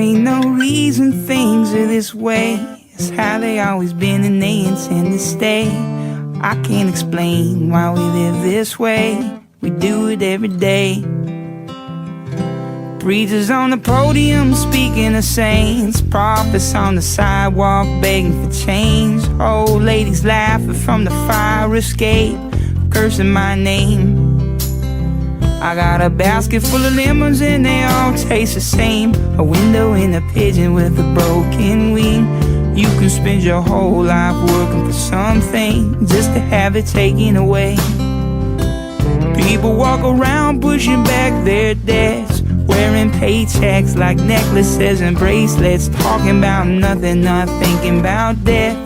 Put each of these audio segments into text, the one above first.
ain't no reason things are this way. It's how they always been and they intend to stay. I can't explain why we live this way. We do it every day. Preachers on the podium speaking of saints, prophets on the sidewalk begging for change, old ladies laughing from the fire escape, cursing my name. I got a basket full of lemons and they all taste the same. A window and a pigeon with a broken wing. You can spend your whole life working for something just to have it taken away. People walk around pushing back their debts, wearing paychecks like necklaces and bracelets, talking about nothing, not thinking about death.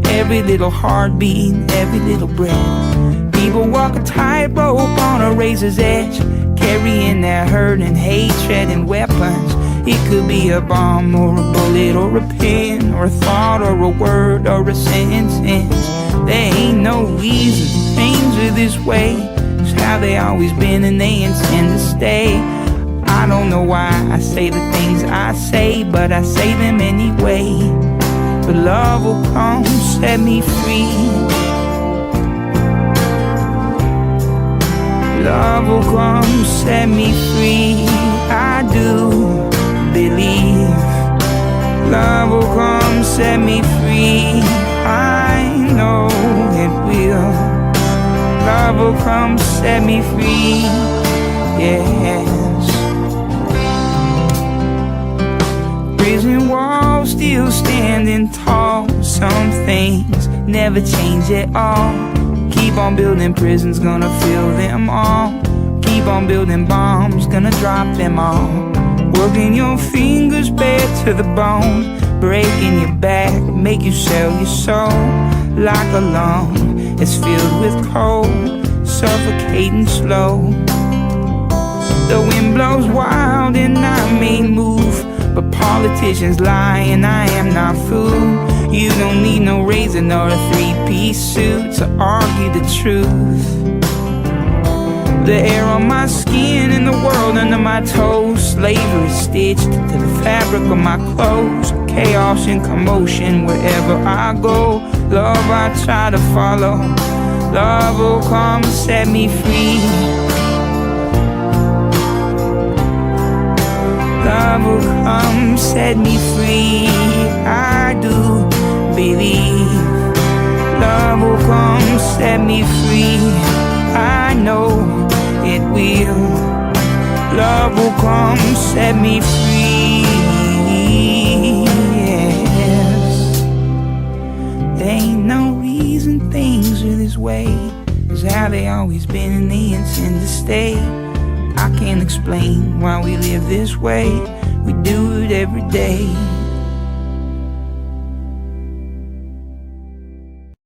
Every little heartbeat, every little breath. People walk a tightrope on a razor's edge, carrying their hurt and hatred and weapons. It could be a bomb or a bullet or a pen or a thought or a word or a sentence. There ain't no reason things are this way. It's how they always been and they intend to stay. I don't know why I say the things I say, but I say them anyway. But love will come, set me free. Love will come, set me free. I do believe. Love will come, set me free. I know it will. Love will come, set me free. Yes. Prison walls still standing tall. Some things never change at all. Keep on building prisons, gonna fill them all. Keep on building bombs, gonna drop them all. Working your fingers bare to the bone, breaking your back, make you sell your soul. Like a lung, it's filled with cold, suffocating slow. The wind blows wild and I may move, but politicians lie and I am not fooled. You don't need no razor nor a three-piece suit to argue the truth. The air on my skin and the world under my toes, slavery stitched to the fabric of my clothes. Chaos and commotion wherever I go. Love I try to follow. Love will come, set me free. Love will come, set me free. I do believe. Love will come, set me free. I know it will. Love will come, set me free. Yes. There ain't no reason things are this way. It's how they always been and they intend to stay. I can't explain why we live this way. We do it every day.